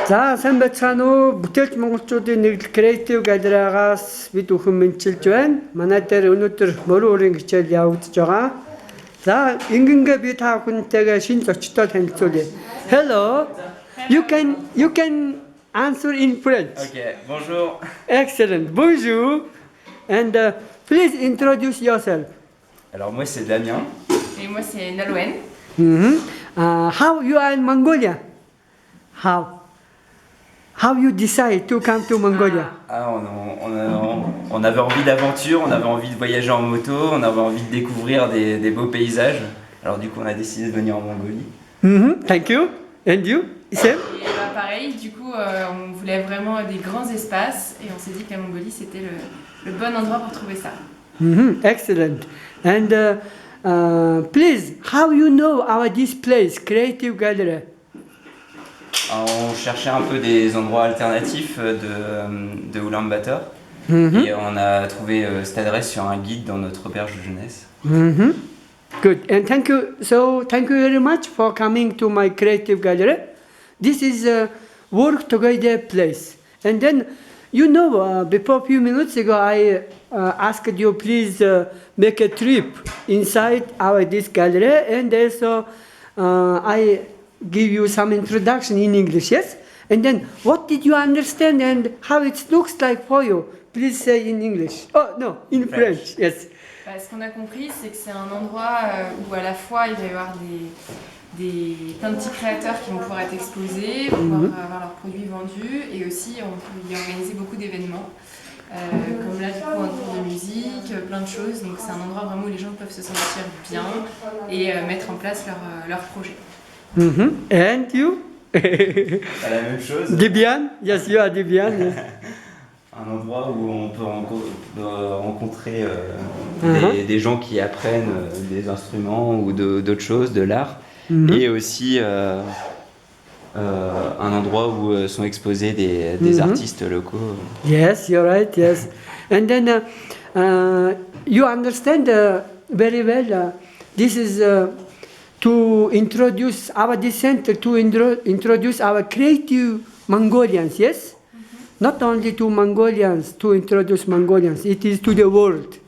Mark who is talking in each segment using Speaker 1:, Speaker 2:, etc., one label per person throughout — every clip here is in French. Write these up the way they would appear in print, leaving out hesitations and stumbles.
Speaker 1: За сайн байцгаана уу. Бүтээлч монголчуудын нэгдэл Creative Gallery-аас бид өхөн мэдчилж байна. Манай дээр өнөөдөр мөрөн өрийн хичээл явагдаж байгаа. За ингэнгээ би та бүхэнтэйгээ шинэ зочдтой танилцуулъя. Hello. You can answer in French.
Speaker 2: Ok, bonjour.
Speaker 1: Excellent. Bonjour. And please introduce yourself.
Speaker 2: Alors moi c'est Damien.
Speaker 3: Et moi c'est Nolwenn.
Speaker 1: How you are in Mongolia? How you decide to come to Mongolia?
Speaker 2: On avait envie d'aventure, on avait envie de voyager en moto, on avait envie de découvrir des beaux paysages. Alors du coup on a décidé de venir en Mongolie.
Speaker 1: Thank you. And you? Same?
Speaker 3: Et pareil, du coup on voulait vraiment des grands espaces et on s'est dit que la Mongolie c'était le bon endroit pour trouver ça.
Speaker 1: Excellent. And please, how you know this place, Creative Gallery?
Speaker 2: Alors, on cherchait un peu des endroits alternatifs de Ulaanbaatar et on a trouvé cette adresse sur un guide dans notre auberge de jeunesse.
Speaker 1: Good. And thank you. So thank you very much for coming to my Creative Gallery. This is a work together place. And then, before a few minutes ago, I asked you please make a trip inside this gallery, and also I give you some introduction in English, yes? And then, what did you understand and how it looks like for you? Please say in English. Oh, no, in French, yes.
Speaker 3: Ce qu'on a compris, c'est que c'est un endroit où à la fois il va y avoir plein de petits créateurs qui vont pouvoir être exposés, pouvoir avoir leurs produits vendus, et aussi on peut y organiser beaucoup d'événements, comme là du coup un cours de musique, plein de choses. Donc c'est un endroit vraiment où les gens peuvent se sentir bien et mettre en place leurs projets.
Speaker 1: And you?
Speaker 2: La même chose.
Speaker 1: Debian? Yes, you are Debian. Yes.
Speaker 2: Un endroit où on peut rencontrer des gens qui apprennent des instruments ou d'autres choses, de l'art. Et aussi un endroit où sont exposés des artistes locaux.
Speaker 1: Yes, you're right, yes. And then you understand very well, this is to introduce this center, to introduce our creative Mongolians, yes? Not only to Mongolians, to introduce Mongolians, it is to the world.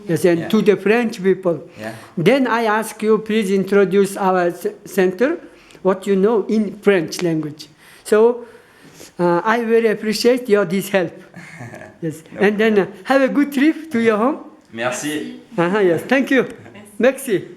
Speaker 1: Yes, and to the French people.
Speaker 2: Yeah.
Speaker 1: Then I ask you, please introduce our center, what you know in French language. So I very appreciate this help. Yes.
Speaker 2: No.
Speaker 1: And then have a good trip to your home.
Speaker 2: Merci.
Speaker 1: Yes, thank you. Merci.